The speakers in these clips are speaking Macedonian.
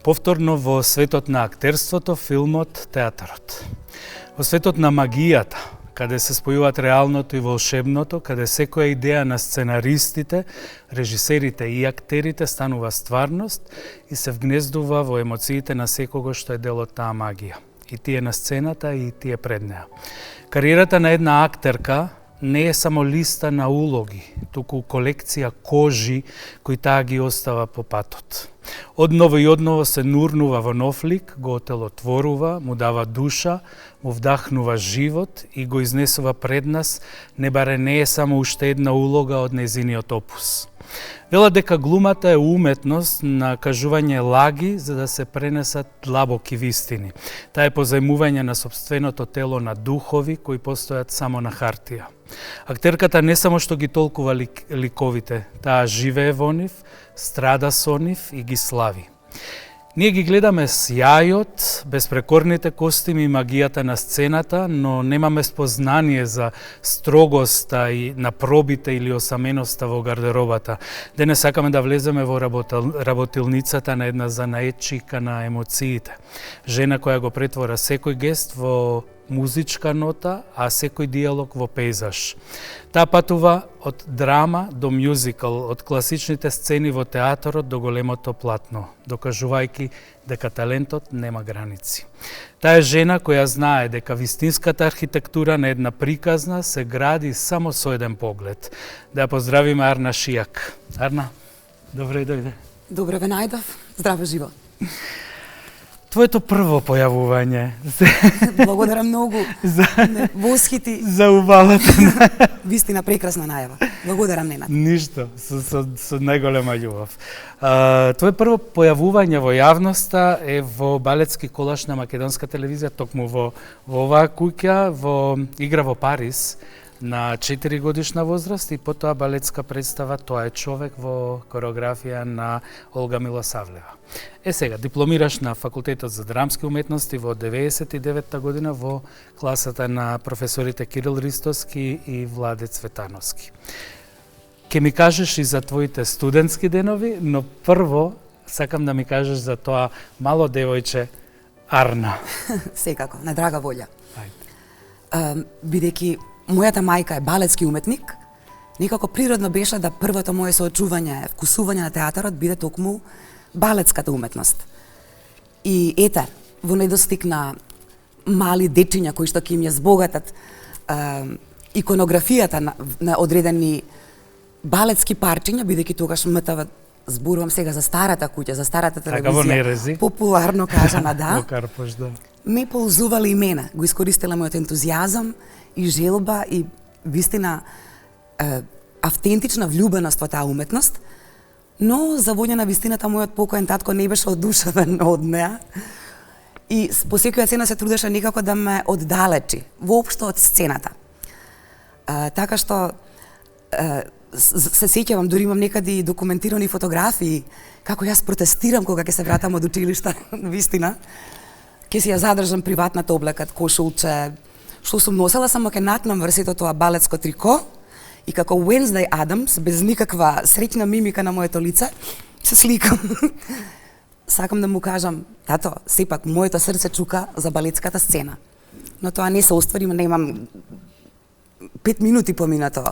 Повторно во светот на актерството, филмот, театарот. Во светот на магијата, каде се спојуваат реалното и волшебното, каде секоја идеја на сценаристите, режисерите и актерите станува стварност и се вгнездува во емоциите на секого што е дел од таа магија. И тие на сцената и тие пред неа. Кариерата на една актерка не е само листа на улоги, туку колекција кожи кои таа ги остава по патот. Одново и одново се нурнува во нов лик, го отелотворува, му дава душа, му вдахнува живот и го изнесува пред нас, не баре не е само уште една улога од нејзиниот опус. Велат дека глумата е уметност на кажување лаги за да се пренесат длабоки вистини. Таа е позајмување на сопственото тело на духови кои постојат само на хартија. Актерката не само што ги толкува ликовите, таа живее во нив, страда со нив и ги слави. Ние ги гледаме сјајот, безпрекорните костими и магијата на сцената, но немаме спознание за строгоста и на пробите или осаменоста во гардеробата. Денес сакаме да влеземе во работилницата на една занаетчика на емоциите. Жена која го претвора секој гест во музичка нота, а секој диалог во пейзаж. Таа патува од драма до мюзикал, од класичните сцени во театарот до големото платно, докажувајќи дека талентот нема граници. Таа е жена која знае дека вистинската архитектура на една приказна се гради само со еден поглед. Да ја поздравиме Арна Шијак. Арна, добре дојде. Добре ве најдов. Здраве живо. Твоето прво појавување. Благодарам многу. Восхити. За убавата. Вистина прекрасна најава. Благодарам Ненад. Ништо, со најголема љубов. Твое прво појавување во јавноста е во балетски колаж на македонска телевизија, токму во оваа куќа, во игра во Париз на 4 годишна возраст и потоа балетска представа Тоа е човек во кореографија на Олга Милосавлева. Сега, дипломираш на Факултетот за драмски уметности во 99-та година во класата на професорите Кирил Ристоски и Владе Цветановски. Ке ми кажеш и за твоите студентски денови, но прво сакам да ми кажеш за тоа мало девојче Арна. Секако, на драга волја. Бидејќи мојата мајка е балетски уметник, некако природно беше да првото моје соочување, вкусување на театарот биде токму балетската уметност. И ете, во недостиг на мали дечиња кои што ќе им ја збогатат иконографијата на одредени балетски парчиња, бидејќи тогаш МТВ, зборувам сега за старата куќа, за старата телевизија, популарно кажана, да, ме ползувале и мене, го искористила мојот ентузијазам и желба и вистина автентична влюбеност во таа уметност, но за волја на вистината мојот покоен татко не беше одушевен од неа и по секоја цена се трудеше некако да ме оддалечи воопшто од сцената. Така што се сеќавам, дури имам некаде документирани фотографии како јас протестирам кога ќе се вратам од училиште, вистина. Ќе си ја задржам приватната облека, кошулче, што сум носела, само ќе натнам врз сето тоа балетско трико и како Wednesday Addams, без никаква среќна мимика на моето лице, се сликам. Сакам да му кажам, тато, сепак, моето срце чука за балетската сцена. Но тоа не се оствари, немам 5 минути поминато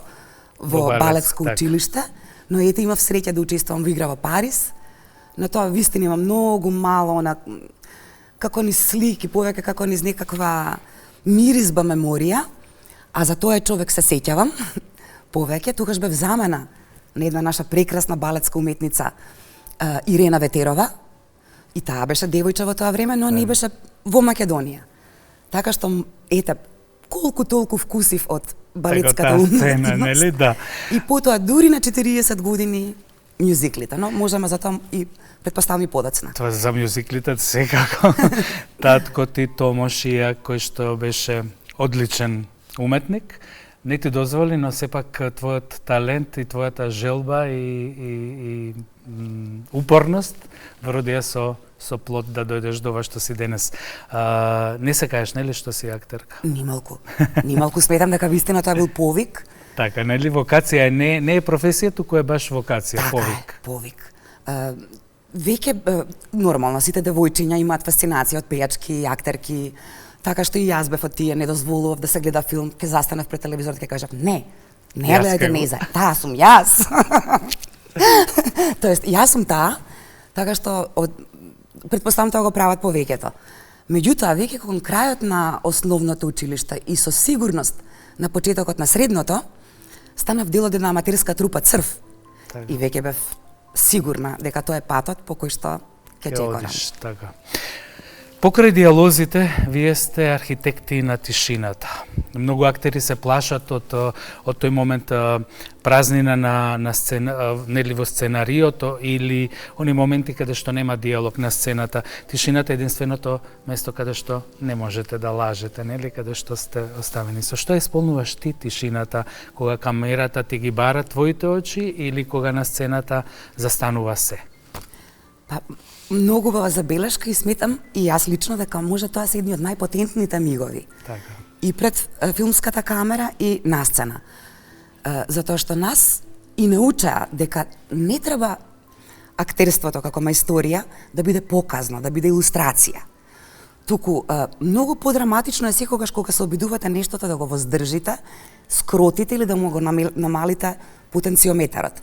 во балетско училиште, но ете имав среќа да учествувам во игра во Париз. На тоа вистина има многу мало, како низ слики, повеќе како низ некаква миризба меморија, а за Тоа е човек се сеќавам повеќе, тогаш бев замена на една наша прекрасна балетска уметница Ирена Ветерова, и таа беше девојче во тоа време, но не беше во Македонија. Така што, ете, колку толку вкусив од балетската сцена, нели, да. И потоа дури на 40 години мюзиклите, но можеме затоа и предпоставам и подоцна. Тоа за мюзиклите секако. Татко ти Томошија, кој што беше одличен уметник, не ти дозволи, но сепак твојот талент и твојата желба и упорност вродија со плод да дојдеш до ова што си денес. Не се кажеш, нели, што си актерка? Нималку сметам дека вистина тоа бил повик. Така, нели, вокација не е професија, туку е баш вокација, така повик. Повик. Веќе нормално сите девојчиња имаат фасцинација од пејачки, актерки, така што и јас бев од тие, не дозволував да се гледа филм, ќе застанав пред телевизорот и ќе кажав не гледајте Неза, таа сум јас. Тоест, јас сум таа, така што предпоставам тоа го прават повеќето. Меѓутоа, веќе кон крајот на основното училиште и со сигурност на почетокот на средното, станав дел од една аматерска трупа Црв. Така. И веќе бев сигурна дека тоа е патот по кој што ќе чекорам. Така. Покрај диалозите, вие сте архитекти на тишината. Многу актери се плашат од тој момент празнина на сцена, нели во сценариото или они моменти каде што нема диалог на сцената. Тишината е единственото место каде што не можете да лажете, нели, каде што сте оставени. Со што исполнуваш ти тишината кога камерата ти ги бара твоите очи или кога на сцената застанува се? Па, многу убава забелешка и сметам и јас лично дека може тоа се едни од најпотентните мигови. Така. И пред филмската камера и на сцена. Затоа што нас и не учеа дека не треба актерството како мајсторија да биде показно, да биде илустрација. Туку многу подраматично е секогаш кога се обидувате нештото да го воздржите, скротите или да му го намалите потенциометарот.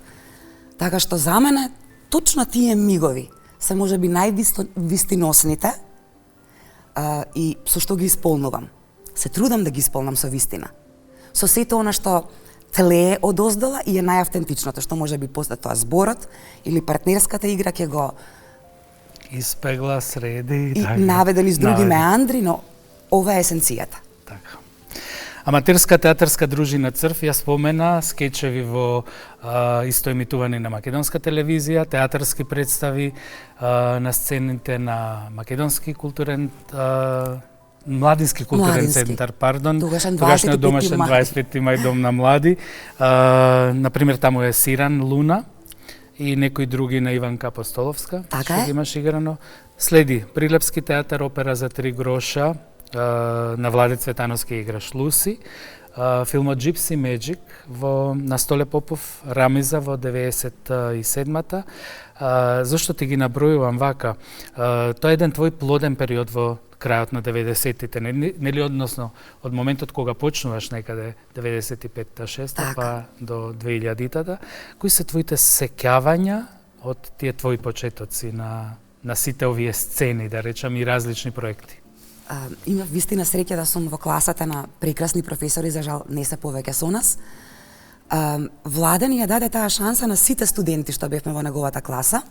Така што за мене точно тие мигови се можеби највистиносните и со што ги исполнувам. Се трудам да ги исполнам со вистина. Со сето она што тлее од оздола и е најавтентичното, што можеби после тоа зборот или партнерската игра ќе го испегла, среди и наведен из други меандри, но ова е есенцијата. Така. Аматерска театарска дружина Црв ја спомена скечеви во истоемитувани на македонска телевизија, театарски представи на сцените на македонски културен Младински културен центар, пардон. Тогашниот домашен 25 мај дом на млади. Например, таму е Сиран Луна и некои други на Иванка Апостоловска, што имаш играно. Следи Прилепски театар, опера за 3 гроша, на Владе Цветановски играш Луси, филмот Gypsy Magic на Столе Попов, Рамиза во 97-та. Зошто ти ги набројувам вака? Тоа е еден твој плоден период во крајот на 90-тите, нели, односно од моментот кога почнуваш некаде 95-та, 6-та, па до 2000-та. Кои се твоите сеќавања од тие твои почетоци на сите овие сцени, да речам, и различни проекти? Имав вистина среќа да сум во класата на прекрасни професори, за жал не се повеќе со нас. Владе ни ја даде таа шанса на сите студенти што бевме во неговата класа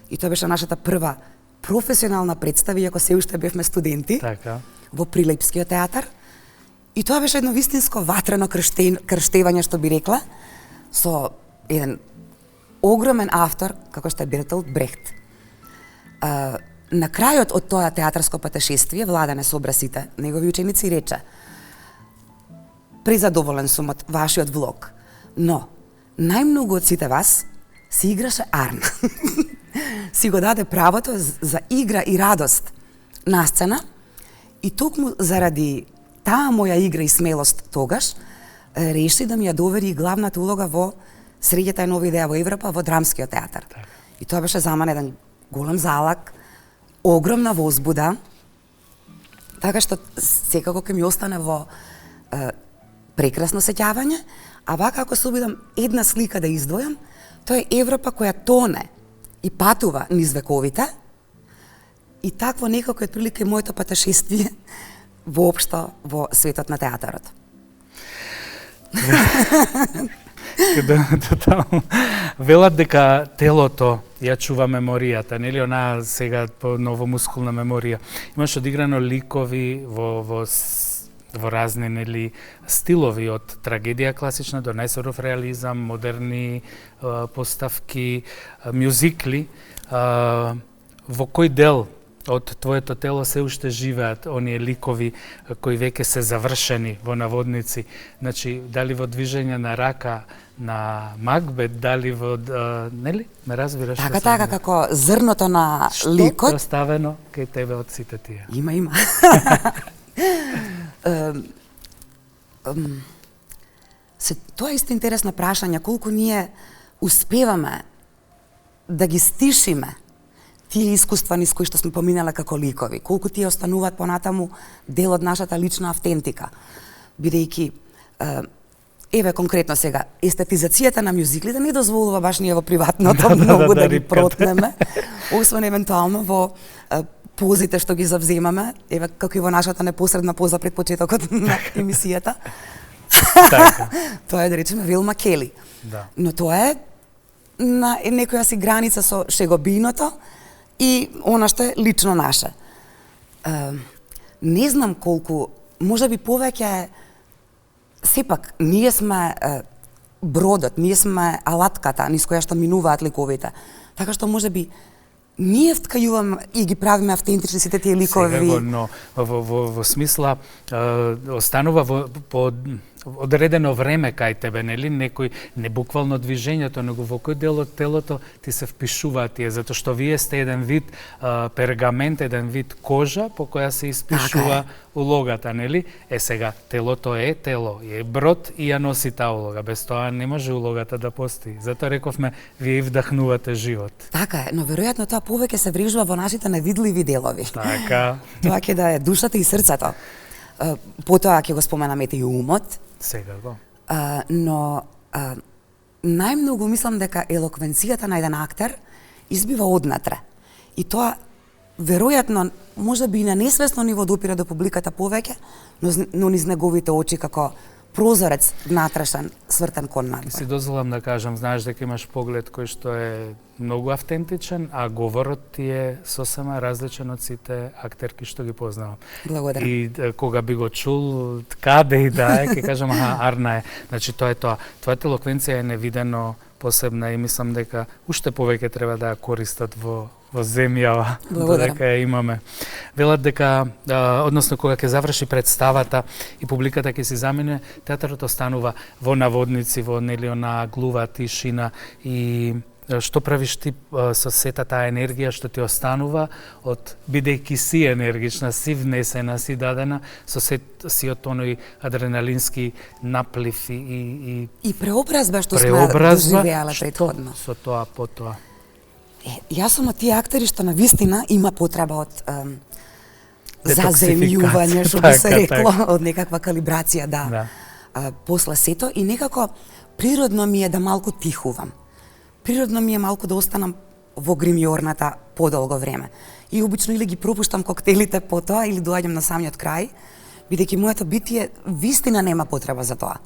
и тоа беше нашата прва професионална представа, иако се уште бевме студенти, така, во Прилепскиот театар. И тоа беше едно вистинско ватрено крштевање, што би рекла, со еден огромен автор, како што е Бертолд Брехт. На крајот од тоа театарско патешествие, Владе не собра сите негови ученици и рече: презадоволен сум од вашиот влог, но најмногу од сите вас си играше Арна. Си го даде правото за игра и радост на сцена и токму заради таа моја игра и смелост тогаш реши да ми ја довери главната улога во Средјата е нова идеја во Европа, во Драмскиот театар. И тоа беше за мене еден голем залак, огромна возбуда, така што секако ќе ми остане во прекрасно сеќавање, а вака ако се обидам една слика да издвојам, тоа е Европа која тоне и патува низ вековите, и такво некако е прилика моето патешествие воопшто во светот на театарот. Велат дека телото ја чува меморијата, нели, она сега по ново мускулна меморија. Имаш одиграно ликови во во разни нели стилови, од трагедија класична до најсуров реализам, модерни поставки, мюзикли. Во кој дел од твоето тело се уште живеат оние ликови кои веќе се завршени во наводници? Значи, дали во движење на рака на Макбет, дали во нели? Ме разбираш? Така, како зрното на ликот. Што оставено кај тебе од сите тие? Има. Тоа е исто интересно прашање, колку ние успеваме да ги стишиме тие искуства низ кои што сме поминале како ликови, колку тие остануваат понатаму дел од нашата лична автентика, бидејќи еве конкретно сега, естетизацијата на мюзиклите не дозволува баш ние во приватното многу да ги протнеме, освен евентуално во позите што ги завземаме, еве како и во нашата непосредна поза пред почетокот на емисијата. Тоа е, да речеме, Вилма Кели. Да. Но тоа е на некоја си граница со шегобиното и она што е лично наше. Не знам колку, можеби повеќе е, сепак, ние сме бродот, ние сме алатката низ која што минуваат ликовите. Така што можеби ние вткајуваме и ги правиме автентични сите тие ликови. Сега, но во смисла останува по одредено време кај тебе, нели, некој не буквално движењето, него во кој дел од телото ти се впишуваат тие, затоа што вие сте еден вид пергамент, еден вид кожа по која се испишува улогата, нели? Сега телото е тело, е брод и ја носи таа улога, без тоа не може улогата да постои. Затоа рековме вие вдахнувате живот. Така е, но веројатно тоа повеќе се врежува во нашите невидливи делови. Така. Тоа ќе да е душата и срцето. Потоа ќе го споменаме и умот. Сега го. Но најмногу мислам дека елоквенцијата на еден актер избива однатре. И тоа веројатно можеби и на несвесно ниво допира до публиката повеќе, но низ неговите очи како прозорец внатрешен свртен кон надвор. Си дозволам да кажам, знаеш дека имаш поглед кој што е многу автентичен, а говорот ти е сосема различен од сите актерки што ги познавам. Благодарам. И кога би го чул каде и да е, ќе кажам, Арна е. Значи тоа е тоа. Твојата елоквенција е невидено посебна и мислам дека уште повеќе треба да ја користат во земјава, додека ја имаме. Велат дека, односно кога ќе заврши представата и публиката ќе си замине, театарот останува во наводници, во нели она глува тишина. И што правиш ти со сета таа енергија што ти останува од, бидејќи си енергична, си внесена, си дадена, со сиот оној адреналински наплив и преобразба што сме доживеале претходно. Со тоа потоа. Јас сум од тие актери што навистина има потреба од заземјување, што би се рекло, од некаква калибрација, да. После сето и некако природно ми е да малку тихувам. Природно ми е малку да останам во гримјорната подолго време. И обично или ги пропуштам коктелите потоа или доаѓам на самиот крај, бидејќи моето битие вистина нема потреба за тоа.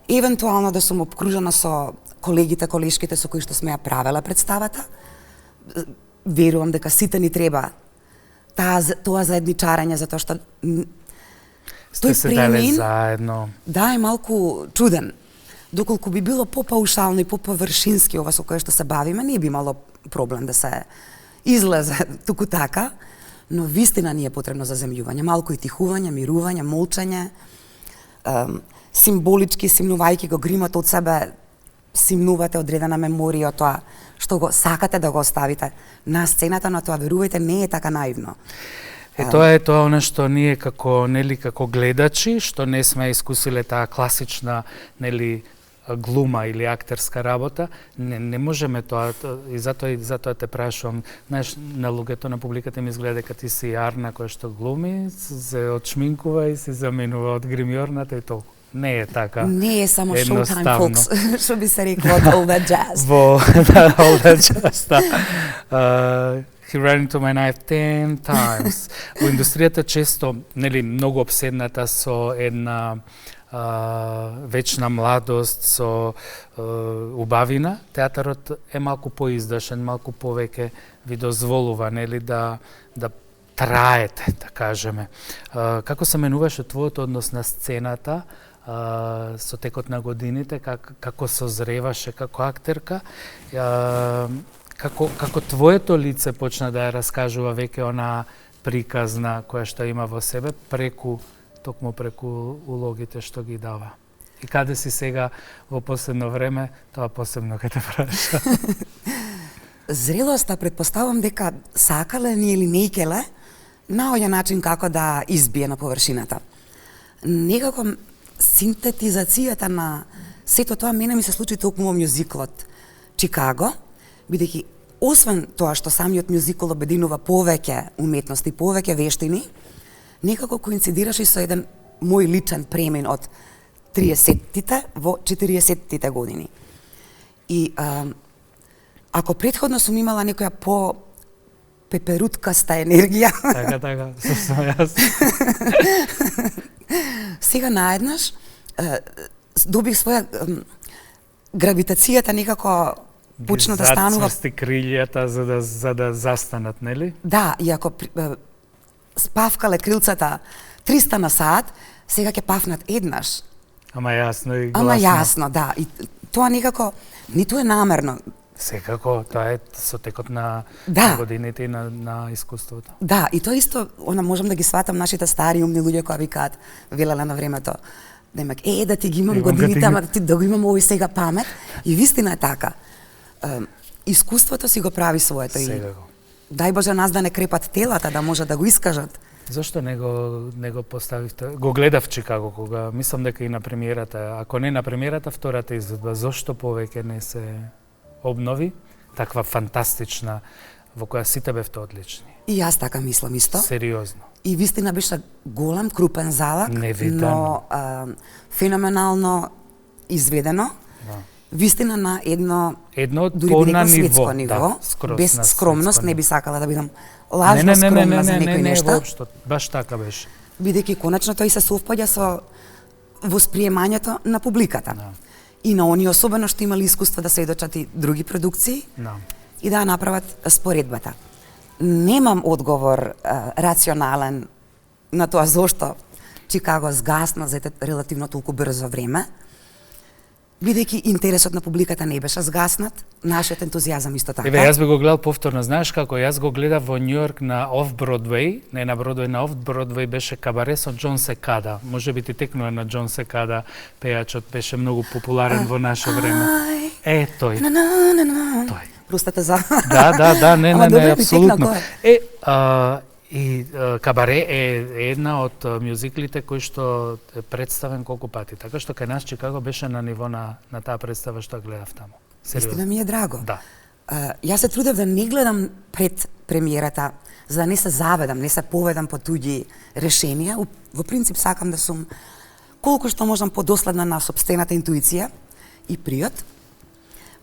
Евентуално да сум обкружена со колегите, колешките со кои што сме ја правела представата, верувам дека сите ни треба тоа заедничарење, затоа што сте се дале заедно. Да, е малку чуден. Доколку би било попаушално и поповршински ова со кое што се бавиме, не би имало проблем да се излезе туку така, но вистина ни е потребно заземјување, малку и тихување, мирување, молчање, символички симнувајќи го гримот од себе, симнувате одредена меморија од тоа што го сакате да го оставите на сцената, но тоа верувајте не е така наивно. Тоа е тоа она што ние како гледачи, што не сме искусиле таа класична глума или актерска работа, не можеме тоа и затоа те прашувам. Знаеш, на луѓето, на публиката ми изгледа дека ти си Арна која што глуми, се отшминкува и се заменува од гримјорната и толку. Не е така. Не е само Showtime folks, што би се рекло од All That Jazz. All That Jazz, да. He ran into my knife 10 times. Во индустријата често, многу обседната со една вечна младост, со убавина, театарот е малку поиздашен, малку повеќе ви дозволува, да траете, да кажеме. Како се менуваше твојот однос на сцената со текот на годините, како созреваше како актерка, како твоето лице почна да ја раскажува веќе она приказна која што има во себе токму преку улогите што ги дава. И каде си сега во последно време, тоа посебно ке те праша. Зрелоста, предпоставам дека сакале ни или не икеле, наоѓа начин како да избие на површината. Некако синтетизацијата на сето тоа мене ми се случи токму во мюзиклот Чикаго, бидејќи освен тоа што самиот мюзикл обединува повеќе уметности, повеќе вештини, некако коинцидираше со еден мој личен премин од 30-тите во 40-тите години. И ако претходно сум имала некоја по пеперуткаста енергија, така, сосема јасно. Сега наеднаш добих своја гравитацијата некако почна да станува. Зацврсти крилјата за да застанат, нели? Да, и ако спавкале крилцата 300 на сат, сега ќе пафнат еднаш. Ама јасно и гласно. Ама јасно, да. И тоа некако ниту е намерно. Секако, тоа е со текот на годините и на искуството. Да, и тоа исто, можам да ги сватам нашите стари умни луѓе кои викаат, велеле на времето, немак, да ти ги имам годините, ама да го имам овој сега памет. И вистина е така. Искуството си го прави своето. Секако. Дај Боже нас да не крепат телата, да може да го искажат. Зошто не го поставивте? Го гледав Чикаго кога мислам дека и на премиерата, ако не на премиерата, втората изведба, зошто повеќе не се обнови таква фантастична во која сите бевте одлични. И јас така мислам исто. Сериозно. И вистина беше голем, крупен залак, невидано, но феноменално изведено. Да. Вистина на едно дури на светско ниво, да, без скромност, не би сакала да бидам лажно скромна за некои нешта. Не, воопшто, баш така беше. Бидејќи конечно тој се совпаѓа со восприемањето на публиката. Да. И на они особено што имали искуство да сведочат и други продукции, да, и да направат споредбата. Немам одговор рационален на тоа зошто Чикаго згасна за релативно толку брзо време, бидејќи интересот на публиката не беше згаснат, нашиот ентузијазам исто така. Еве, јас би го гледал повторно, знаеш како, јас го гледав во Њујорк на Оф-Бродвеј, не на Бродвеј, на Оф-Бродвеј беше кабаре со Џон Секада. Може би ти текнува на Џон Секада, пејачот беше многу популарен во наше време. Тој. Тој. Простете за... Да, не, апсолутно. И кабаре е една од мюзиклите кои што е представен колку пати, така што кај нас Чикаго беше на ниво на таа представа што гледав таму. Истина ми е драго. Да. Јас се трудев да не гледам пред премиерата, за да не се заведам, не се поведам по туѓи решенија. Во принцип сакам да сум колку што можам подоследна на сопствената интуиција и приот,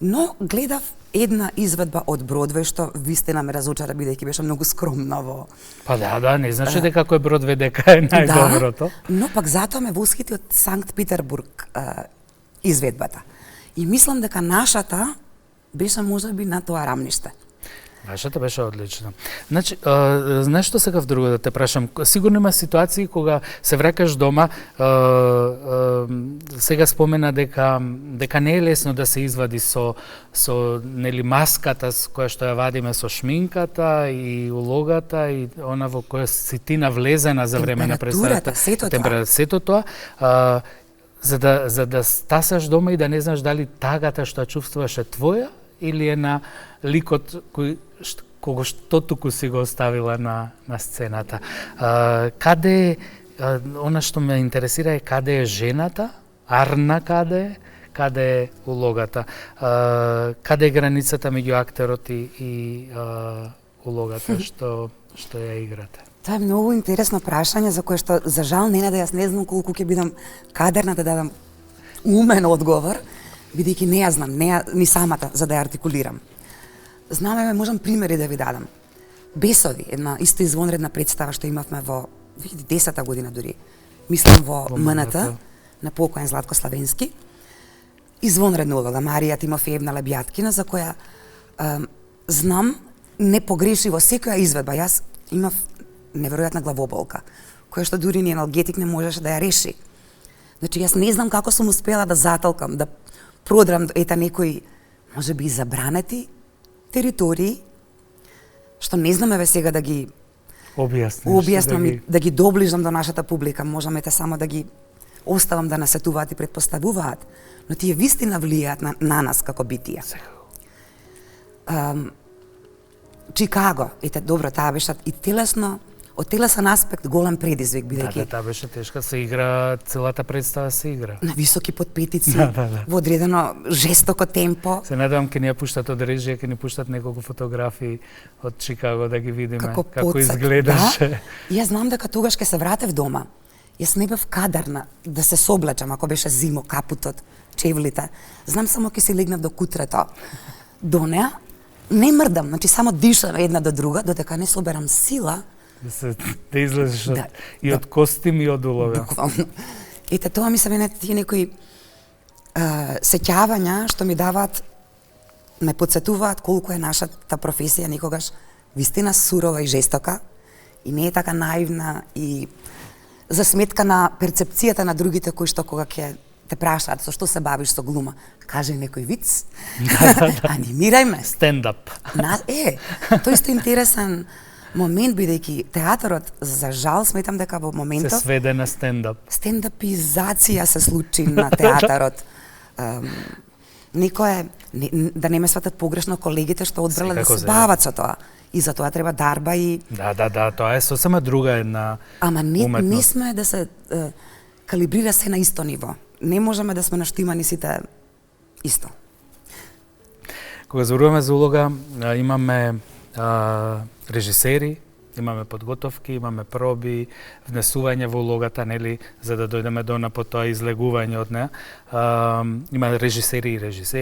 но гледав една изведба од Бродвеј што вистина ме разочара бидејќи беше многу скромна во... Па да, не значи дека кој Бродвеј дека е најдоброто. Да, но пак затоа ме восхити од Санкт Петербург изведбата. И мислам дека нашата беше можеби на тоа рамниште. Вашата беше одлична. Значи, знаеш што сакав друго да те прашам? Сигурно има ситуации кога се враќаш дома, сега спомена дека не е лесно да се извади со нели маската која што ја вадиме со шминката и улогата и она во која си ти навлезена за време на представата. Сето тоа. За да стасаш дома и да не знаеш дали тагата што ја чувствуваш е твоја или е на ликот кого што туку си го оставила на сцената. Каде она што ме интересира е каде е жената, Арна каде е улогата, каде е границата меѓу актерот и улогата што ја играте. Тоа е многу интересно прашање за кое што за жал Ненаде јас не знам колку ќе бидам кадерна да дадам умен одговор, бидејќи не ја знам, ни самата за да ја артикулирам. Знаме, можам примери да ви дадам. Бесови, една исто извонредна представа што имавме во 2010 година дури. Мислам во МНТ на покоен Златко Славенски. Извонредна улога Марија Тимофеевна Лебјаткина за која знам не погреши во секоја изведба. Јас имав неверојатна главоболка, која што дури ни аналгетик не можеше да ја реши. Значи, јас не знам како сум успела да затолкам, да продрам некои, можеби и забранети територии, што не знам еве сега да ги објаснам, да ги доближам до нашата публика, можам само да ги оставам да насетуваат и предпоставуваат, но тие вистина влијаат на нас како битија. Чикаго, добро, таа беше и телесно, од телесен аспект голем предизвик, бидејќи... Да, таа беше тешка, се игра, целата представа се игра. На високи подпетици, во одредено жестоко темпо. Се надевам ке ни ја пуштат од режија, ке ни пуштат неколку фотографии од Чикаго да ги видиме како изгледаше. Да? Јас знам дека тогаш ке се вратев дома. Јас не бев кадарна да се соблечам, ако беше зимо, капутот, чевлите. Знам само ке се легнав до кутрето. До неа, не мрдам, значи само дишам една до друга, додека не соберам сила да излезеш и од костим и од улога. Буквално. Ете, тоа ми се мене тие некои сеќавања што ми даваат, ме подсетуваат колку е нашата професија никогаш вистина сурова и жестока и не е така наивна и за сметка на перцепцијата на другите кои што кога ќе те прашаат со што се бавиш со глума, кажи некој виц, анимирај ме. Стендап. Тоа исто интересен момент, бидејќи театарот, за жал, сметам дека во моментов... Се сведе на стендап. Стендапизација се случи на театарот. Некој да не ме сватат погрешно колегите што одбрале да се бават со тоа. И за тоа треба дарба и... Да, тоа е сосема друга една уметност. Ама не сме да се калибрира се на исто ниво. Не можеме да сме наштимани сите исто. Кога зборуваме за улога, имаме режисери, имаме подготовки, имаме проби, внесување во улогата, нели, за да дојдеме до потоа излегување од неа. Има режисери,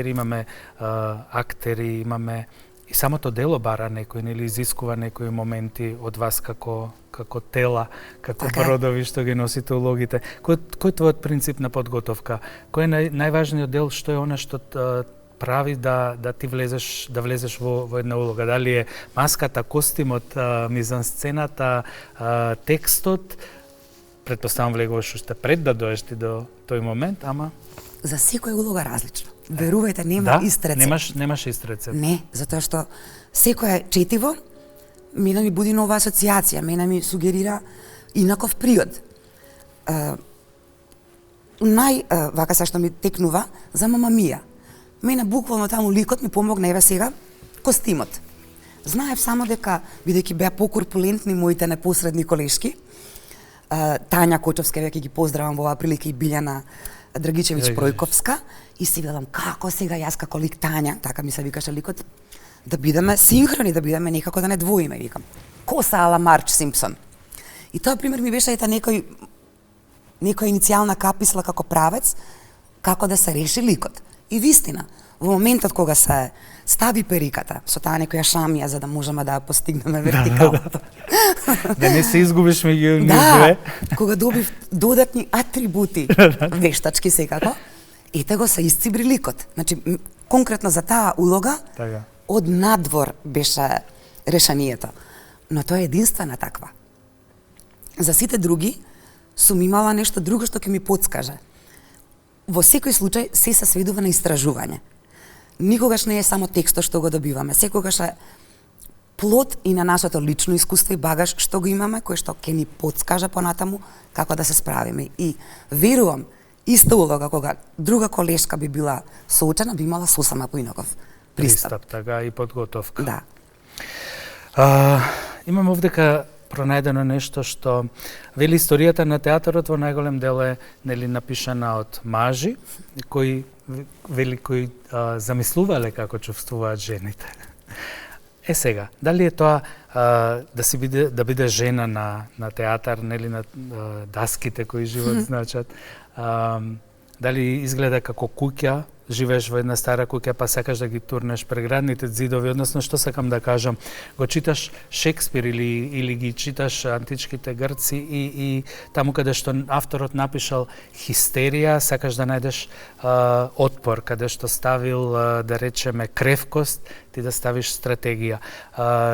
имаме актери, имаме и самото дело бара некој, нели, изискува некои моменти од вас како тела, како бродови што ги носите улогите. Кој е твојот принцип на подготовка? Кој е најважниот дел, што е она што прави да ти влезеш во една улога? Дали е маската, костимот, мизансцената, текстот? Предпоставам влегуваш уште пред да доеш ти до тој момент, ама... За секоја улога различно. Верувајте, нема ист рецепт. Немаш ист рецепт. Не, затоа што секоја четиво мене ми буди нова асоциација, мене ми сугерира инаков приод. Вака се што ми текнува за Мама Мија. Мене буквално таму ликот ми помогна, еве сега, костимот. Знаев само дека, бидејќи беа покорпулентни моите непосредни колешки, Тања Кочовска, веќе ги поздравам во оваа прилика, и Билјана Драгичевиќ Пројковска, и си велам како сега јас како лик Тања, така ми се викаше ликот, да бидеме синхрони, да бидеме некако да не двоиме, викам. Коса ала Марч Симпсон. И тоа пример ми беше ета некоја иницијална каписла како правец, како да се реши ликот. И вистина, во моментот кога се стави периката со таа некоја шамија за да можеме да ја постигнеме вертикално. Да не се изгубиш меѓу нив две. Кога добив додатни атрибути, вештачки секако, ете го се исцибри ликот. Значи, конкретно за таа улога, од надвор беше решението. Но тоа е единствена таква. За сите други, сум имала нешто друго што ќе ми подскаже. Во секој случај се сведува на истражување. Никогаш не е само текстот што го добиваме, секогаш е плод и на нашето лично искуство и багаж што го имаме, кој што ќе ни подскаже понатаму како да се справиме. И верувам, иста улога кога друга колешка би била соочена, би имала сосема поинаков пристап. Така и подготовка. Да. Имам овдека пронајдено нешто што вели историјата на театарот во најголем дел е нели напишана од мажи кои замислувале како чувствуваат жените. Сега, дали е тоа да биде жена на театар, нели на даските кои живот значат, дали изгледа како куќа живееш во една стара куќа, па сакаш да ги турнеш преградните зидови, односно што сакам да кажам, го читаш Шекспир или ги читаш античките грци и таму каде што авторот напишал хистерија, сакаш да најдеш отпор, каде што ставил, да речеме, кревкост, ти да ставиш стратегија.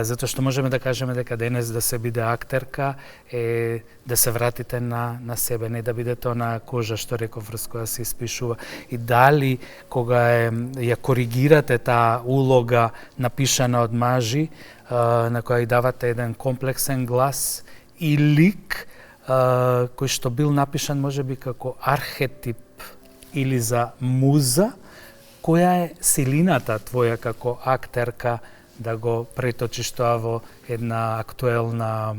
Затоа што можеме да кажеме дека денес да се биде актерка е да се вратите на себе, не да бидете на кожа, што реков, врз која се испишува. И дали кога ја коригирате таа улога напишана од мажи, на која ја давате еден комплексен глас и лик, кој што бил напишан можеби како архетип или за муза, која е силината твоја како актерка да го преточиш тоа во една актуелна,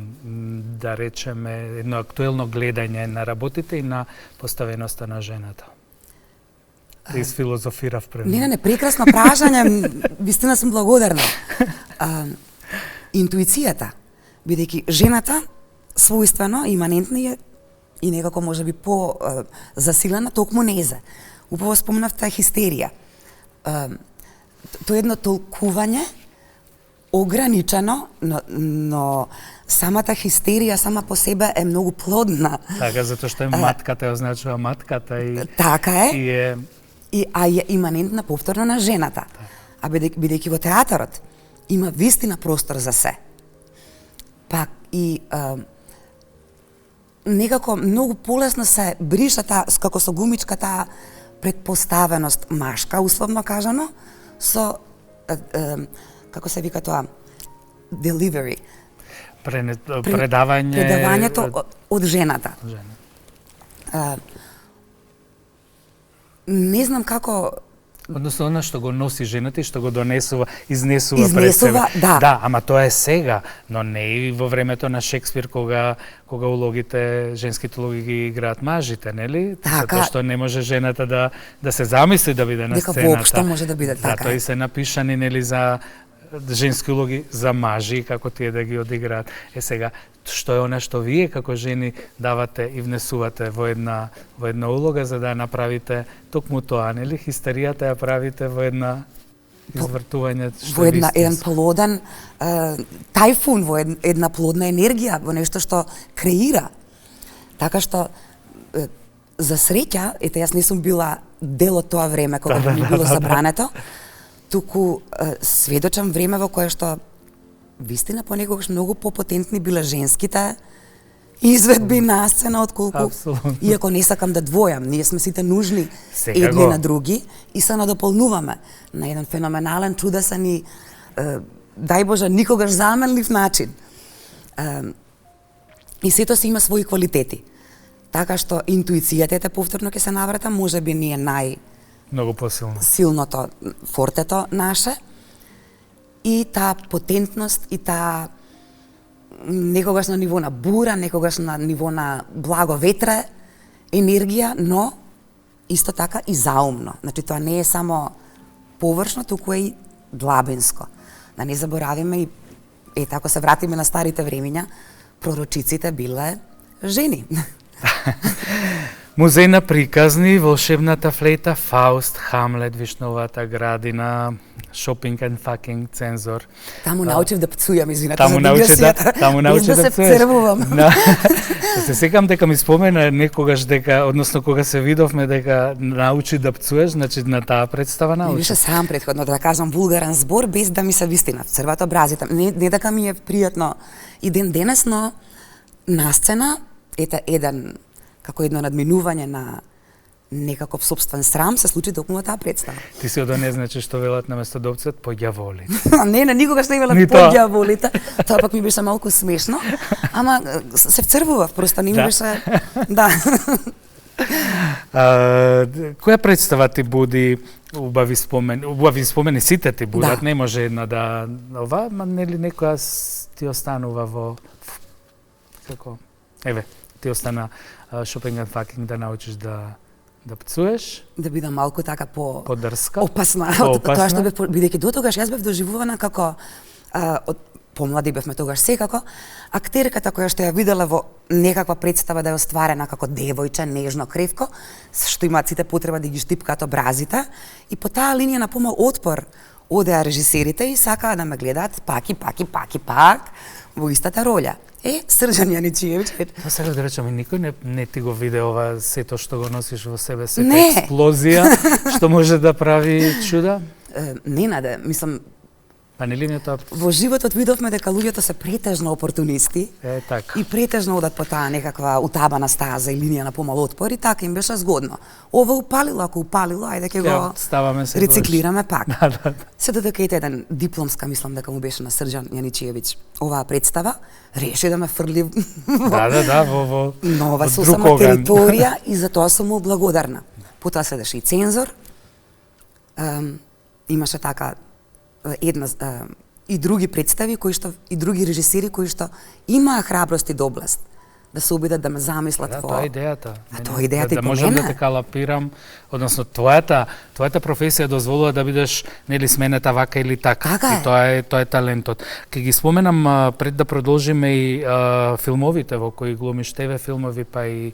да речеме, едно актуелно гледање на работите и на поставеноста на жената? Ти изфилозофирав пред мене. Не, прекрасно прашање, вистина сум благодарна. Интуицијата, бидејќи жената својствено, иманентно е и некако можеби по засилена токму незе. Убаво спомнавте хистерија. Тоа е едно толкување ограничено, но самата хистерија сама по себе е многу плодна. Така, затоа што е матката, означува матката и така е. И е иманентна повторно на жената. А бидејќи во театарот има вистина простор за се. Пак и некако многу полесно се бриша како со гумичка таа предпоставеност машка, условно кажано, со како се вика тоа, delivery. Предавањето од жената. Не знам како... Односно, она што го носи жената и што го донесува, изнесува пред себе. Да, ама тоа е сега, но не и во времето на Шекспир, кога улогите, женските улоги ги играат мажите, нели? Затоа што не може жената да се замисли да биде на сцената. Дека воопшто може да биде така. Затоа и се напишани, нели, за женски улоги за мажи, како тие да ги одиграат. Сега, што е она што вие како жени давате и внесувате во една улога за да ја направите токму тоа, нели? Хистеријата ја правите во една извртување што во еден плоден тајфун, во една плодна енергија, во нешто што креира. Така што за среќа, ете јас не сум била дел од тоа време кога ми било забрането, туку сведочам време во кое што вистина понекогаш многу попотентни биле женските изведби на сцена отколку, иако не сакам да двојам, ние сме сите нужни едни на други и се надополнуваме на еден феноменален, чудесен и дај Боже никогаш заменлив начин. И сето си има своји квалитети. Така што интуицијата, повторно ќе се навратам, можеби ни е многу посилно. Силното фортето наше и таа потентност и таа некогаш на ниво на бура, некогаш на ниво на благо ветре, енергија, но исто така и заумно. Значи тоа не е само површно, туку е и длабинско. Да не заборавиме и ако се вратиме на старите времиња, пророчиците биле жени. Музеј на приказни, волшебната флейта, Фауст, Хамлет, Вишновата градина, Шопинг and fucking цензор. Таму научив да пцујам, извинете за дигресијата. Таму научив да се пцервувам. Се секам дека ми спомена некогаш дека, односно кога се видовме дека научи да пцуеш, значи на таа представа научи. Беше сам претходно да кажам вулгарен збор без да ми се вистина црвата образите. Не дека ми е пријатно и ден денес, но на сцена ете еден како едно надминување на некаков собствен срам се случи токму таа представа. Ти си од оние, значи, што велат наместо довцет по ѓаволите. Не, никогаш не велат по ѓаволите. Тоа пак ми беше малку смешно, ама се вцрвував, просто не ми беше... Да. Која представа ти буди убави спомени, сите ти будат, не може една да... Ова, ма нели некоја ти останува во... Како? Еве, ти остана Шопинг and fucking да научиш да пцуеш, да бидам малку така подрска, опасна. Тоа што бев, бидејќи дотогаш јас бев доживувана како помлади бевме тогаш секако, актерката која што ја видела во некаква представа да е остварена како девојче, нежно, кревко, што имаат сите потреба да ги штипкаат образите, и по таа линија на помал отпор одеа режисерите и сакаа да ме гледаат пак во истата роља. Срđan Јаничиевиќ. Тоа сега да речем, никој не ти го виде ова сето што го носиш во себе, сета експлозија, што може да прави чуда? Ненаде, мислам, Па нели не тоа? Во животот видовме дека луѓето се претежно опортунисти така. И претежно одат по таа некаква утабана стаза и линија на помал отпор и така им беше згодно. Ова упалило, ако упалило, ајде ќе го рециклираме пак. Се додека ете еден дипломска, мислам дека му беше на Срđan Јаничиевиќ, оваа представа, реши да ме фрли во нова сосема територија и за тоа сум му благодарна. Потоа следеше и цензор, имаше така една и други представи кои што и други режисери кои што имаа храброст и доблест да се обидат да ме замислат во. Тоа е идејата. Тоа е идејата и да по можам мене. да те калапирам, односно твојата професија дозволува да бидеш нели сменета вака или така. Така и тоа е талентот. Ке ги споменам пред да продолжиме и филмовите во кои глумиш, ТВ филмови, па и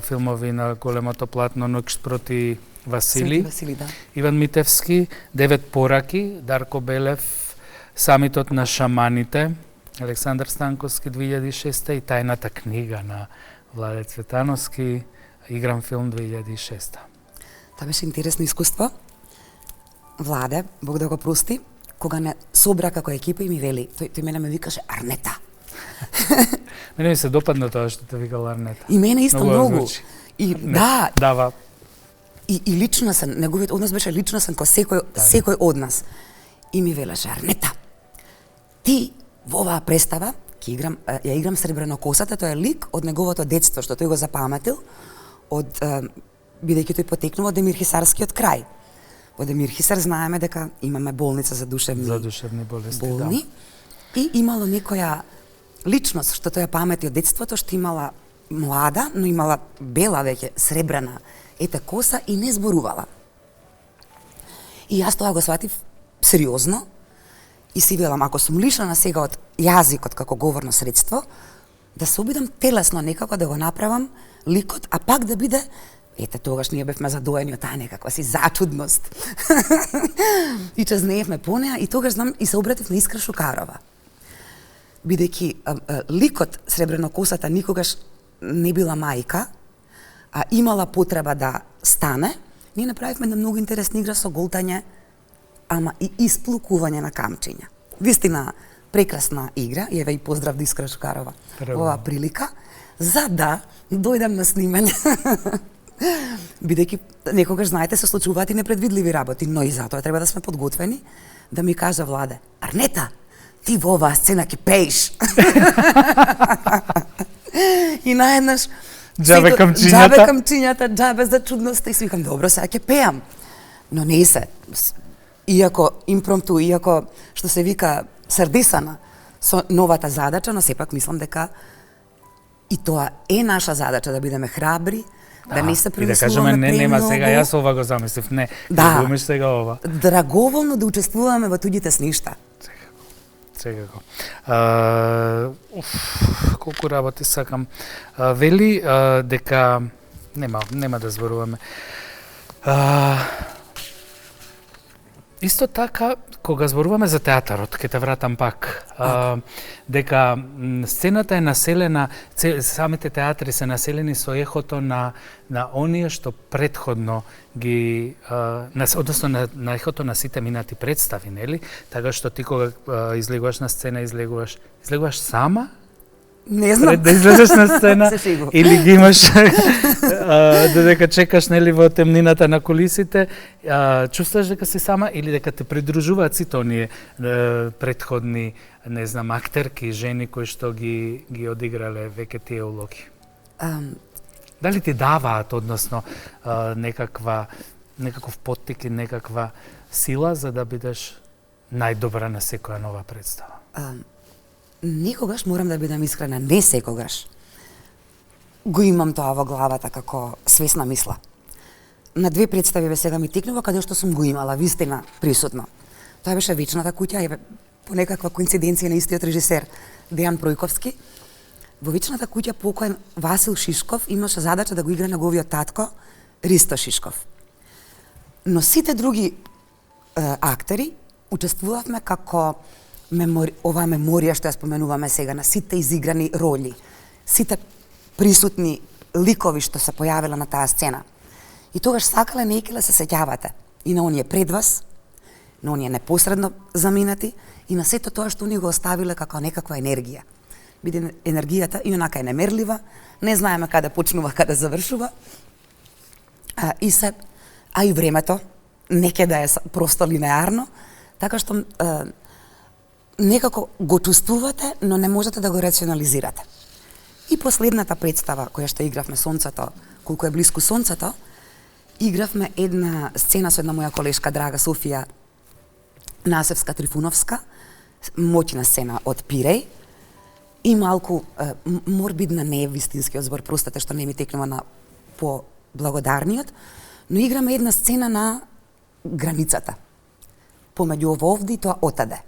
филмови на големото платно Ноќ проти Васили, да. Иван Митевски, 9 пораки, Дарко Белев, Самитот на шаманите, Александар Станковски 2006 и Тајната книга на Владе Цветановски, Играм филм 2006. Тоа беше интересно искуство. Владе, Бог да го прости, кога не собра како екипа и ми вели, тој мене ме викаше Арнета. Мене ми се допадна тоа што те викал Арнета. И мене исто многу. И да, дава. И личносен, неговиот однос беше личносен ко секој од нас. И ми велеше Арнета, ти во оваа представа ја играм Сребренокосата, тоа е лик од неговото детство што тој го запаметил, од бидејќи тој потекнува од Демир Хисарскиот крај. Во Демир Хисар знаеме дека имаме болница за душевни болести, болни. И имало некоја личност што тој ја памети од детството, што имала млада, но имала бела веќе сребрена коса и не зборувала. И јас тоа го сватив сериозно и си велам, ако сум лишена сега од јазикот како говорно средство, да се обидам телесно некако да го направам ликот, а пак да биде, тогаш ние бевме задоени од таа некаква си зачудност. И чезнеевме по неа и тогаш знам и се обратив на Искра Шукарова. Бидејќи ликот Сребренокосата никогаш не била мајка, а имала потреба да стане, ние направивме една многу интересна игра со голтање, ама и исплукување на камчиња. Вистина прекрасна игра, и еве и поздрав до Искра Шукарова во оваа прилика, за да дојдам на снимање. Бидејќи некогаш, знаете, се случуваат и непредвидливи работи, но и затоа треба да сме подготвени, да ми кажа Владе, Арнета, ти во оваа сцена ќе пееш. И наеднаш Джабе камчињата, джабе за чудноста и си викам, добро, сега ќе пеам. Но не се. Иако импромту, иако што се вика срдисана со новата задача, но сепак мислам дека и тоа е наша задача, да бидеме храбри, да не се премислуваме премногу. И да кажеме, нема сега, јас ова го замислив, не, да глумиш сега ова. Драговолно да учествуваме во туѓите сништа. Секако. Колку работи сакам. Вели дека нема да зборуваме. Исто така, кога зборуваме за театарот, ќе те вратам пак, дека сцената е населена, самите театри се населени со ехото на оние што претходно ги, односно на ехото на сите минати представи, нели? Така што ти кога излегуваш на сцена, излегуваш сама? Не знам. Пред да излезеш на сцена или ги имаш додека чекаш нели во темнината на кулисите, чувствуваш дека си сама или дека те придружуваат сите оние претходни, не знам, актерки, жени кои што ги одиграле веќе тие улоги? Дали ти даваат, односно некаков поттик и некаква сила за да бидеш најдобра на секоја нова представа? Никогаш, морам да бидам искрена, не секогаш го имам тоа во главата како свесна мисла. На 2 представи сега ми текнува каде што сум го имала вистина присутно. Тоа беше Вечната куќа, по некаква коинциденција на истиот режисер Дејан Пројковски. Во Вечната куќа покоен Васил Шишков имаше задача да го игра неговиот татко Ристо Шишков. Но сите други актери учествувавме како оваа меморија што ја споменуваме сега на сите изиграни роли, сите присутни ликови што се појавила на таа сцена. И тогаш сакале некеле се сеќавате и на оние пред вас, на оние непосредно заминати и на сето тоа што они го оставиле како некаква енергија. Биде енергијата и онака е немерлива, не знаеме каде почнува, каде завршува. А и времето некаде е просто линеарно, така што некако го чувствувате, но не можете да го рационализирате. И последната представа која што игравме Сонцето, колку е блиску Сонцето, игравме една сцена со една моја колешка драга Софија Насевска Трифуновска, моќна сцена од Пиреј и малку морбидна не е вистинскиот збор, простете што не ми текнува на по благодарниот, но играме една сцена на границата помеѓу ово овде и тоа отаде.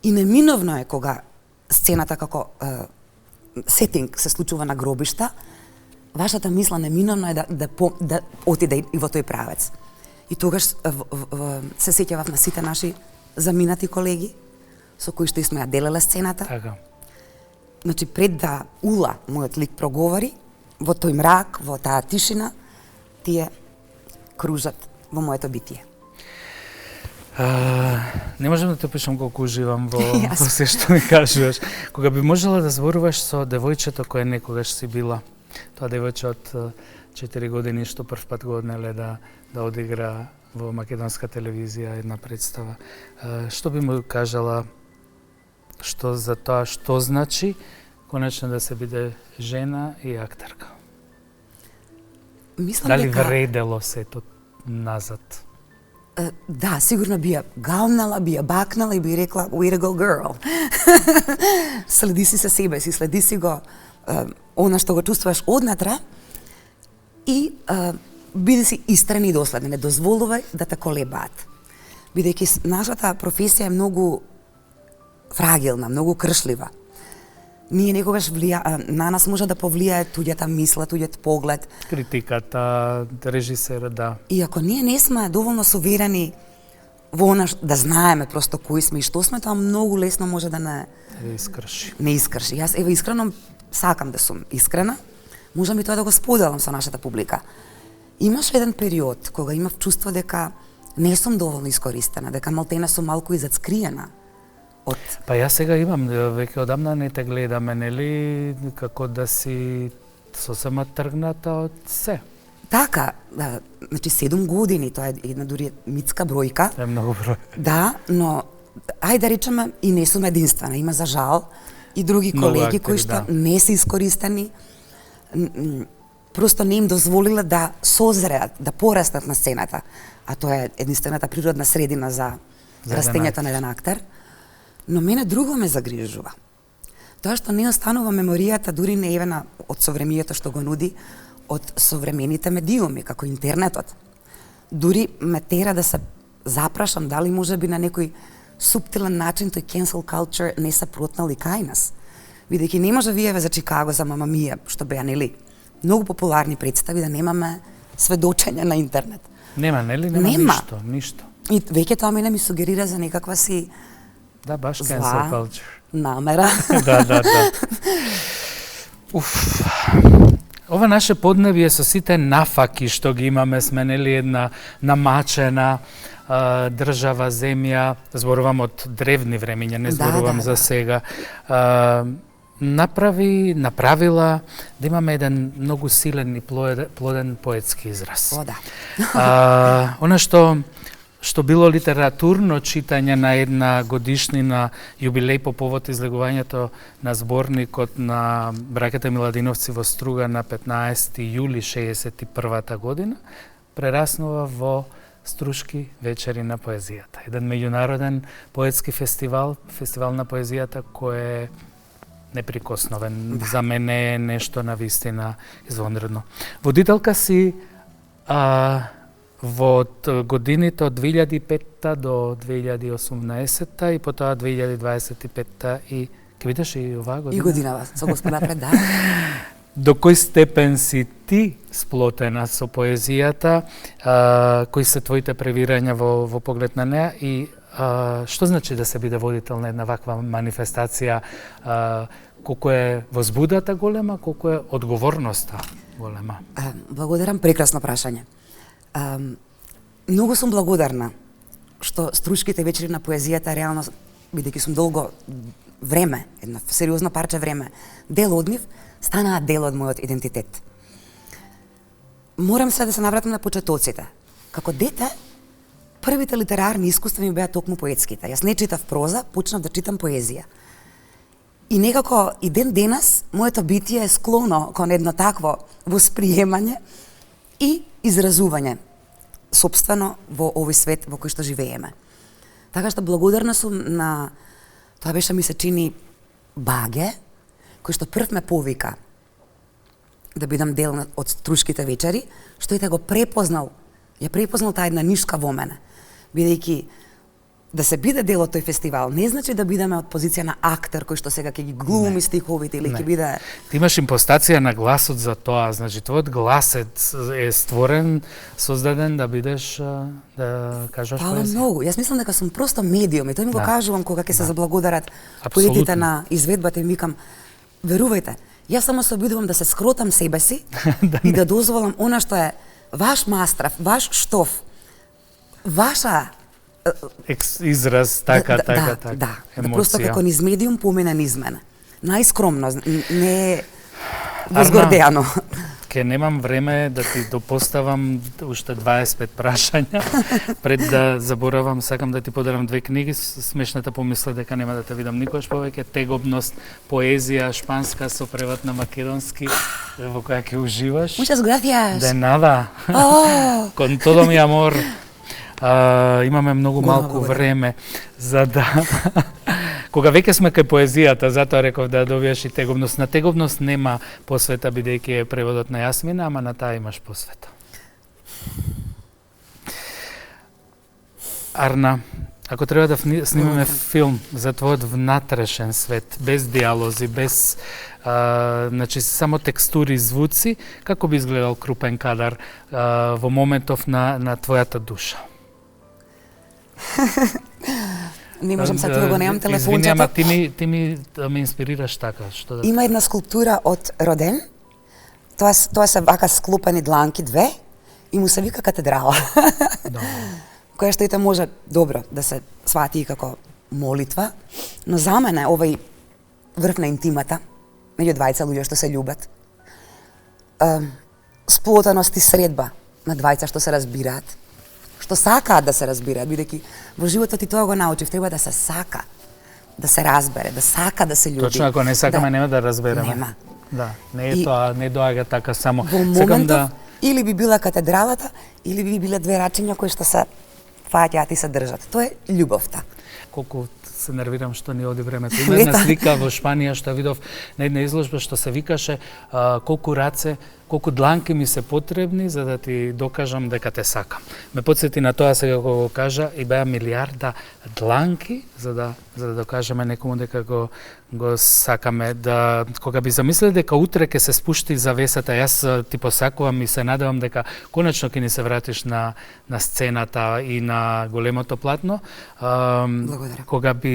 И неминовно е кога сцената како сетинг се случува на гробишта, вашата мисла неминовно е да отиде и во тој правец. И тогаш се сеќавав на сите наши заминати колеги со кои што сме ја делеле сцената. Така. Значи пред да Ула, мојот лик, проговори, во тој мрак, во таа тишина, тие кружат во моето битие. Не можам да те пишам колку уживам во се што ми кажуваш. Кога би можела да зборуваш со девојчето кое некогаш си била, тоа девојче од 4 години што прв пат го однеле да одигра во македонска телевизија една представа, што би му кажала што за тоа што значи конечно да се биде жена и актерка? Мислам дали дека вредело сето назад? Да, сигурно би ја галнала, би ја бакнала и би рекла way to go girl. Следи си се себе си, следи си го она што го чувствуваш однатре и биде си искрен и доследен, не дозволувај да те колебаат. Бидејќи нашата професија е многу фрагилна, многу кршлива. Ние некогаш на нас може да повлијае туѓата мисла, туѓиот поглед. Критиката, режисерот, да. И ако ние не сме доволно соверени во она да знаеме просто кои сме и што сме, тоа многу лесно може да не искрши. Не искрши. Јас ево искрено сакам да сум искрена, можам и тоа да го споделам со нашата публика. Имаше еден период кога имав чувство дека не сум доволно искористена, дека малтена сум малку изацкриена. Па јас сега имам, веќе одамна не те гледаме, нели, како да си сосема тргната од се. Така, да, значи 7 години, тоа е една дури митска бројка. Е многу број. Да, но ајде да речеме и не сум единствена, има за жал и други колеги кои што не се искористени, просто не им дозволиле да созреат, да порастат на сцената, а тоа е единствената природна средина за растењето на еден актер. Но мене друго ме загрижува. Тоа што не останува меморијата дури неевена од совремието што го нуди од современите медиуми, како интернетот. Дури ме тера да се запрашам дали може би на некој суптилен начин тој cancel culture не се протнали кај нас. Бидејќи не може вие за Чикаго, за Мама Мија, што беа нели многу популарни представи, да немаме сведочење на интернет. Нема, нели? Нема ништо. И веќе тоа мене ми сугерира за некаква си да, баш cancel culture. Намера. Да. Ова наше поднебие со сите нафаки што ги имаме, сме нели една намачена држава, земја, зборувам од древни времиња, не зборувам за сега, направила да имаме еден многу силен и плоден поетски израз. О, да. Она што било литературно читање на една годишнина јубилеј по повод излегувањето на зборникот на браќата Миладиновци во Струга на 15 јули 61 година, прераснува во Струшки вечери на поезијата. Еден меѓународен поетски фестивал на поезијата кој е неприкосновен. За мене е нешто навистина извонредно. Водителка си во годините од 2005 до 2018 и потоа 2025 и ќе видиш и оваа година. И годинава, со Господ напред, да. До кој степен си ти сплотена со поезијата, кои се твоите превирања во поглед на неа и што значи да се биде водител на една ваква манифестација, колку е возбудата голема, колку е одговорноста голема? Благодарам, прекрасно прашање. Многу сум благодарна што струшките вечери на поезијата реално, бидејќи сум долго време, една сериозно парче време, дел од нив, станаа дел од мојот идентитет. Морам се да се навратам на почетоците. Како дете, првите литерарни искуства ми беа токму поетските. Јас не читав проза, почнав да читам поезија. И некако и ден денес моето битие е склоно кон едно такво восприемање и изразување сопствено во овој свет во кој што живееме. Така што благодарна сум на тоа беше ми се чини Баге, кој што прв ме повика да бидам дел од Струшките вечери, што и те го препознал, ја препознал таа една нишка во мене. Бидејќи да се биде дел од тој фестивал не значи да бидеме од позиција на актер кој што сега ќе ги глуми стиховите или ќе биде... Ти имаш импостација на гласот за тоа, значи твојот глас е створен, создаден да бидеш, да кажаш поезија. Многу. Јас мислам дека сум просто медиум и тој ми го кажувам кога ќе се заблагодарат поетите на изведбата и викам, верувајте, јас само се обидувам да се скротам себе си и да дозволам она што е ваш мастрав, ваш штоф, ваша израз, така, емоција. Да, просто како низ медиум помине низ мене. Најскромно, не возгордеано. Ке немам време да ти допоставам уште 25 прашања. Пред да заборавам, сакам да ти подарам 2 книги. Смешната помисла дека нема да те видам никош повеќе. Тегобност, поезија шпанска со превод на македонски, во која ќе уживаш. Muchas gracias. De nada. Con todo mi amor. Имаме многу малку време за да... Кога веќе сме кај поезијата, затоа реков да добиеш и тегобност. На тегобност нема посвета, бидејќи е преводот на Јасмина, ама на таа имаш посвета. Арна, ако треба да снимеме филм за твојот внатрешен свет, без диалози, без значи само текстури и звуци, како би изгледал крупен кадар во моментов на твојата душа? Не можам сега да го немам телефончето. Извини, ама ти ми ме инспирираш така. Што да... Има една скулптура од Роден. Тоа се вака склопени дланки две и му се вика катедрала. Која што и те може добро да се свати и како молитва, но за мене овој врв на интимата меѓу двајца луѓе што се љубат, сплотеност и средба на двајца што се разбираат, што сакаат да се разбираат, бидејќи во животот и тоа го научив, треба да се сака, да се разбере, да сака да се љуби. Точно, ако не сакаме, нема да разбереме. Нема. Да, не е тоа, не доаѓа така само. Во моментов, или би била катедралата, или би биле две рачиња кои што се фаќаат и се држат. Тоа е љубовта. Колку се нервирам што ни оди времето. Има една слика во Шпанија што видов на една изложба што се викаше колку раце, колку дланки ми се потребни за да ти докажам дека те сакам. Ме потсети на тоа сега кога го кажа и беа милиарда дланки за да докажеме некому дека го сакаме. Да кога би замислил дека утре ќе се спушти завесата, јас ти посакувам и се надевам дека конечно ќе ни се вратиш на сцената и на големото платно. Кога би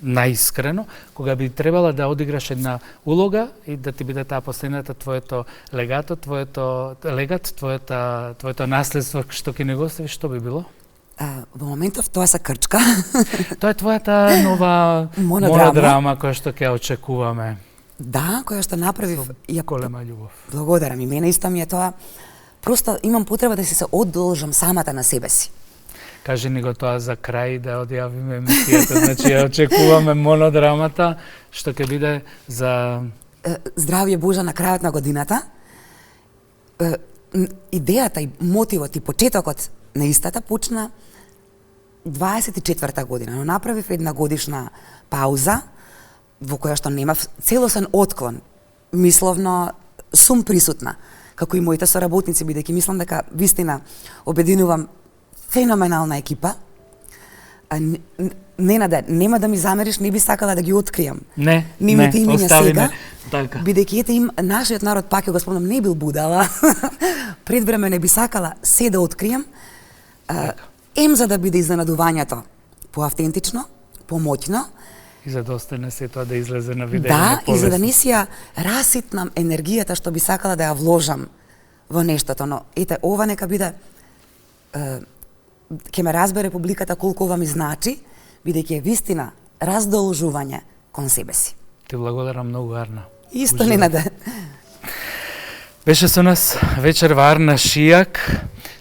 наискрено, кога би требала да одиграш една улога и да ти биде таа последната твоето легато, твоето наследство што ќе не го оставиш, што би било? Во моментов тоа се крчка. Тоа е твојата нова монодрама која што ќе очекуваме. Да, која што направив. Голема љубов. Благодарам, и мене исто ми е тоа. Просто имам потреба да се одолжам самата на себе си. Кажи ни го тоа за крај да одјавиме емисијата. Значи ја очекуваме монодрамата што ќе биде за Здравје Божа на крајот на годината. Идејата и мотивот и почетокот на истата почна 24-та година, но направив една годишна пауза во која што немав целосен отклон. Мисловно сум присутна. како и моите соработници, бидејќи мислам дека вистина обединувам феноменална екипа. Ненаде, нема да ми замериш, не би сакала да ги откријам. Не, остави сега, така. Бидејќи ете им нашиот народ, пак ја го спомнам, не бил будала. Пред време не би сакала се да откријам. Ем за да биде изненадувањето поавтентично, помоќно. И за да остане се тоа да излезе на видео. Да, и за да не си ја раситнам енергијата што би сакала да ја вложам во нештото, но ете, ова нека биде ќе ме разбере публиката колку ова ми значи, бидејќи е вистина раздолжување кон себе си. Ти благодарам многу, Арна. Исто, Ненаде. Беше со нас вечерва Арна Шијак.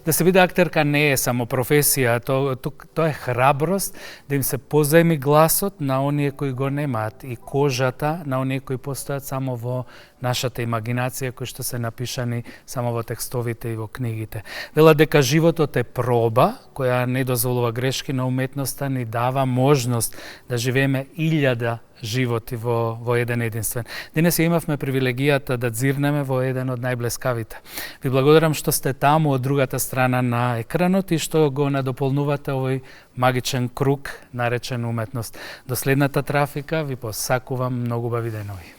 Да се биде актерка не е само професија, тоа е храброст да им се позајми гласот на оние кои го немаат и кожата на оние кои постојат само во нашата имагинација, кои што се напишани само во текстовите и во книгите. Вела дека животот е проба која не дозволува грешки, но уметноста ни дава можност да живееме 1000 животи во еден единствен. Денес ја имавме привилегијата да дзирнеме во еден од најблескавите. Ви благодарам што сте таму од другата страна на екранот и што го надополнувате овој магичен круг наречен уметност. До следната трафика ви посакувам многу убави денови.